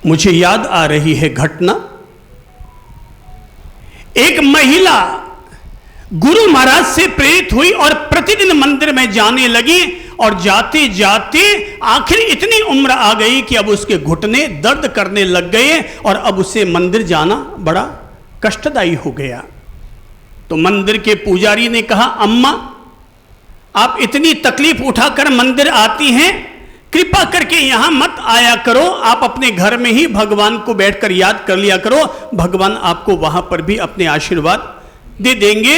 मुझे याद आ रही है घटना। एक महिला गुरु महाराज से प्रेरित हुई और प्रतिदिन मंदिर में जाने लगी और जाते जाते आखिर इतनी उम्र आ गई कि अब उसके घुटने दर्द करने लग गए और अब उसे मंदिर जाना बड़ा कष्टदायी हो गया। तो मंदिर के पुजारी ने कहा, अम्मा आप इतनी तकलीफ उठाकर मंदिर आती हैं, कृपा करके यहां मत आया करो, आप अपने घर में ही भगवान को बैठकर याद कर लिया करो, भगवान आपको वहां पर भी अपने आशीर्वाद दे देंगे।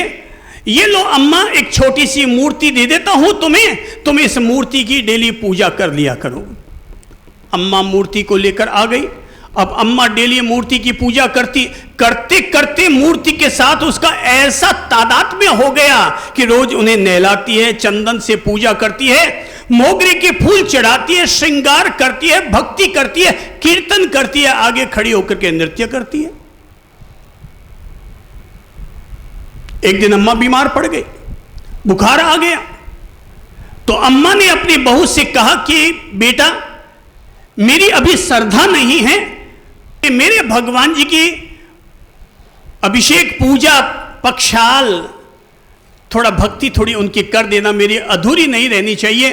ये लो अम्मा, एक छोटी सी मूर्ति दे देता हूं तुम्हें, तुम इस मूर्ति की डेली पूजा कर लिया करो। अम्मा मूर्ति को लेकर आ गई। अब अम्मा डेली मूर्ति की पूजा करते करते मूर्ति के साथ उसका ऐसा तादात्म्य हो गया कि रोज उन्हें नहलाती है, चंदन से पूजा करती है, मोगरे के फूल चढ़ाती है, श्रृंगार करती है, भक्ति करती है, कीर्तन करती है, आगे खड़ी होकर के नृत्य करती है। एक दिन अम्मा बीमार पड़ गई, बुखार आ गया। तो अम्मा ने अपनी बहू से कहा कि बेटा मेरी अभी श्रद्धा नहीं है, मेरे भगवान जी की अभिषेक पूजा पक्षाल थोड़ा भक्ति थोड़ी उनकी कर देना, मेरी अधूरी नहीं रहनी चाहिए।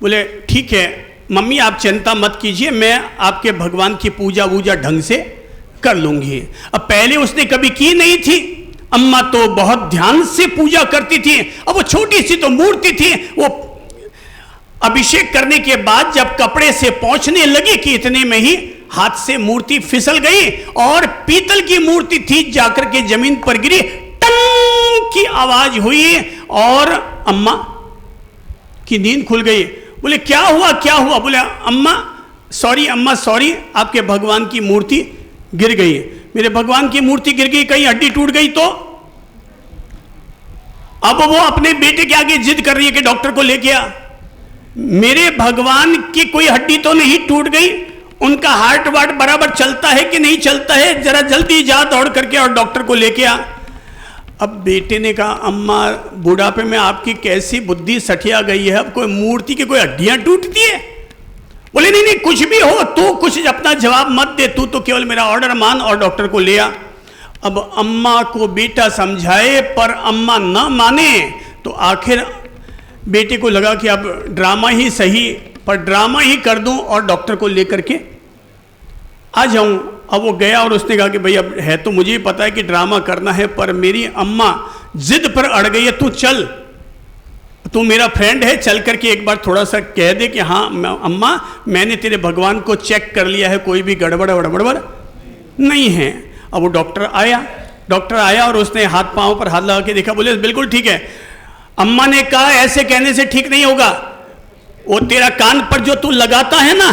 बोले ठीक है मम्मी आप चिंता मत कीजिए, मैं आपके भगवान की पूजा वूजा ढंग से कर लूंगी। अब पहले उसने कभी की नहीं थी, अम्मा तो बहुत ध्यान से पूजा करती थी। अब वो छोटी सी तो मूर्ति थी, वो अभिषेक करने के बाद जब कपड़े से पोंछने लगी कि इतने में ही हाथ से मूर्ति फिसल गई और पीतल की मूर्ति थी जाकर के जमीन पर गिरी, टंग की आवाज हुई और अम्मा की नींद खुल गई। बोले क्या हुआ क्या हुआ? बोले अम्मा सॉरी, आपके भगवान की मूर्ति गिर गई। मेरे भगवान की मूर्ति गिर गई, कहीं हड्डी टूट गई तो? अब वो अपने बेटे के आगे जिद कर रही है कि डॉक्टर को लेके आ। मेरे भगवान की कोई हड्डी तो नहीं टूट गई, उनका हार्ट वार्ट बराबर चलता है कि नहीं चलता है, जरा जल्दी जा दौड़ करके और डॉक्टर को लेके आ। अब बेटे ने कहा अम्मा बुढ़ापे में आपकी कैसी बुद्धि सठिया गई है, अब कोई मूर्ति की कोई हड्डियां टूटती है? बोले नहीं कुछ भी हो, तू कुछ अपना जवाब मत दे, तू तो केवल मेरा ऑर्डर मान और डॉक्टर को ले आ। अब अम्मा को बेटा समझाए पर अम्मा न माने, तो आखिर बेटे को लगा कि अब ड्रामा ही सही, पर ड्रामा ही कर दूं और डॉक्टर को लेकर के आ जाऊं। अब वो गया और उसने कहा कि भाई अब है तो मुझे ही पता है कि ड्रामा करना है, पर मेरी अम्मा जिद पर अड़ गई है, तू चल, तू मेरा फ्रेंड है, चल करके एक बार थोड़ा सा कह दे कि हाँ अम्मा मैंने तेरे भगवान को चेक कर लिया है, कोई भी गड़बड़ वड़बड़ नहीं है। अब वो डॉक्टर आया और उसने हाथ पांव पर हाथ लगा के देखा, बोले बिल्कुल ठीक है। अम्मा ने कहा ऐसे कहने से ठीक नहीं होगा, वो तेरा कान पर जो तू लगाता है ना,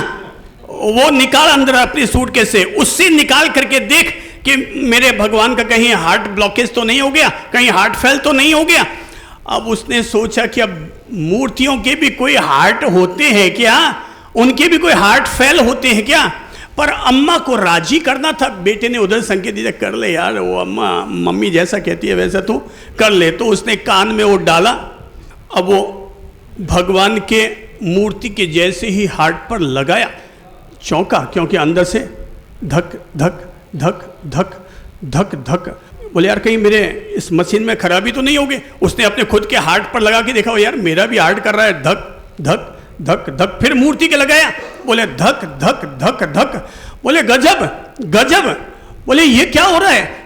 वो निकाल अंदर अपनी सूटकेस से, उससे निकाल करके देख कि मेरे भगवान का कहीं हार्ट ब्लॉकेज तो नहीं हो गया, कहीं हार्ट फेल तो नहीं हो गया। अब उसने सोचा कि अब मूर्तियों के भी कोई हार्ट होते हैं क्या, उनके भी कोई हार्ट फेल होते हैं क्या? पर अम्मा को राजी करना था। बेटे ने उधर संकेत दिया कर ले यार, वो अम्मा मम्मी जैसा कहती है वैसा तू कर ले। तो उसने कान में वो डाला, अब वो भगवान के मूर्ति के जैसे ही हार्ट पर लगाया, चौंका क्योंकि अंदर से धक धक धक धक धक धक। बोले यार कहीं मेरे इस मशीन में खराबी तो नहीं होगी? उसने अपने खुद के हार्ट पर लगा के देखा, यार मेरा भी हार्ट कर रहा है, धक धक धक धक। फिर मूर्ति के लगाया, बोले धक धक धक धक। बोले गजब गजब। बोले ये क्या हो रहा है?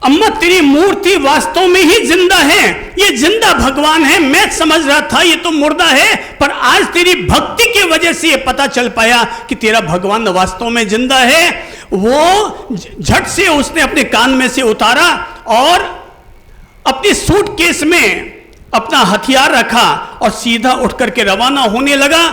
अम्मा तेरी मूर्ति वास्तव में ही जिंदा है, ये जिंदा भगवान है, मैं समझ रहा था ये तो मुर्दा है, पर आज तेरी भक्ति की वजह से ये पता चल पाया कि तेरा भगवान वास्तव में जिंदा है। वो झट से उसने अपने कान में से उतारा और अपनी सूटकेस में अपना हथियार रखा और सीधा उठ करके रवाना होने लगा।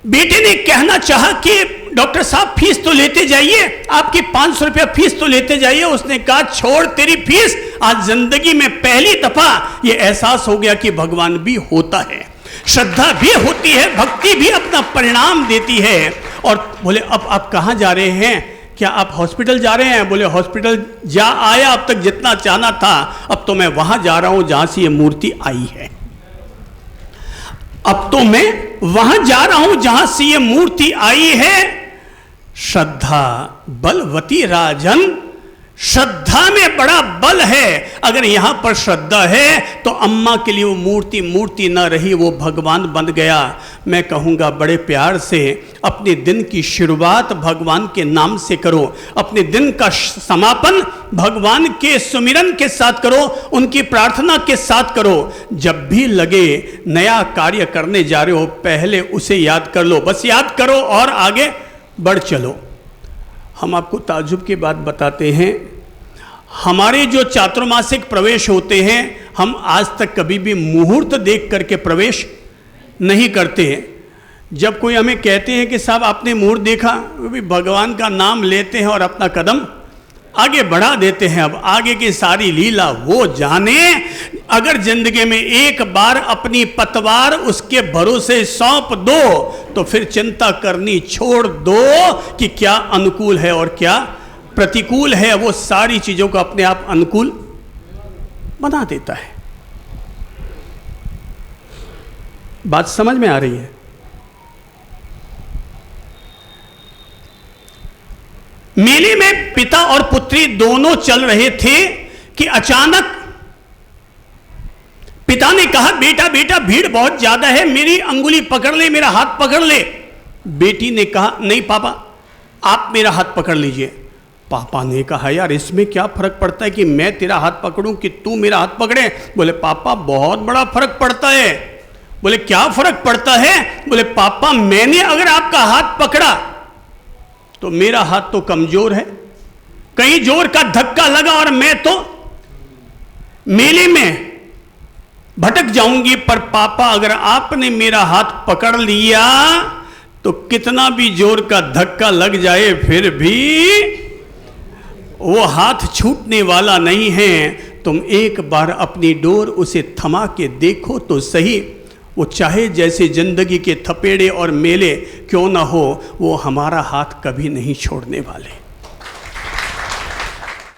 बेटे ने कहना चाहा कि डॉक्टर साहब फीस तो लेते जाइए, आपकी 500 रुपया फीस तो लेते जाइए। उसने कहा छोड़ तेरी फीस, आज जिंदगी में पहली दफा ये एहसास हो गया कि भगवान भी होता है, श्रद्धा भी होती है, भक्ति भी अपना परिणाम देती है। और बोले अब आप कहाँ जा रहे हैं? क्या आप हॉस्पिटल जा रहे हैं? बोले हॉस्पिटल जा आया, अब तक जितना चाहना था, अब तो मैं वहां जा रहा हूं जहां से ये मूर्ति आई है। अब तो मैं वहां जा रहा हूं जहां से ये मूर्ति आई है। श्रद्धा बलवती राजन, श्रद्धा में बड़ा बल है। अगर यहां पर श्रद्धा है तो अम्मा के लिए वो मूर्ति न रही, वो भगवान बन गया। मैं कहूंगा बड़े प्यार से अपने दिन की शुरुआत भगवान के नाम से करो, अपने दिन का समापन भगवान के सुमिरन के साथ करो, उनकी प्रार्थना के साथ करो। जब भी लगे नया कार्य करने जा रहे हो, पहले उसे याद कर लो, बस याद करो और आगे बढ़ चलो। हम आपको ताज्जुब की बात बताते हैं, हमारे जो चातुर्मासिक प्रवेश होते हैं, हम आज तक कभी भी मुहूर्त देख करके प्रवेश नहीं करते। जब कोई हमें कहते हैं कि साहब आपने मुहूर्त देखा, वो भी भगवान का नाम लेते हैं और अपना कदम आगे बढ़ा देते हैं। अब आगे की सारी लीला वो जाने। अगर जिंदगी में एक बार अपनी पतवार उसके भरोसे सौंप दो तो फिर चिंता करनी छोड़ दो कि क्या अनुकूल है और क्या प्रतिकूल है। वो सारी चीजों को अपने आप अनुकूल बना देता है। बात समझ में आ रही है? मेले में पिता और पुत्री दोनों चल रहे थे कि अचानक पिता ने कहा, बेटा बेटा भीड़ बहुत ज्यादा है, मेरी अंगुली पकड़ ले, मेरा हाथ पकड़ ले। बेटी ने कहा, नहीं पापा आप मेरा हाथ पकड़ लीजिए। पापा ने कहा, यार इसमें क्या फर्क पड़ता है कि मैं तेरा हाथ पकड़ूं कि तू मेरा हाथ पकड़े। बोले पापा बहुत बड़ा फर्क पड़ता है। बोले क्या फर्क पड़ता है? बोले पापा मैंने अगर आपका हाथ पकड़ा तो मेरा हाथ तो कमजोर है, कहीं जोर का धक्का लगा और मैं तो मेले में भटक जाऊंगी। पर पापा अगर आपने मेरा हाथ पकड़ लिया तो कितना भी जोर का धक्का लग जाए फिर भी वो हाथ छूटने वाला नहीं है। तुम एक बार अपनी डोर उसे थमा के देखो तो सही, वो चाहे जैसे जिंदगी के थपेड़े और मेले क्यों ना हो, वो हमारा हाथ कभी नहीं छोड़ने वाले।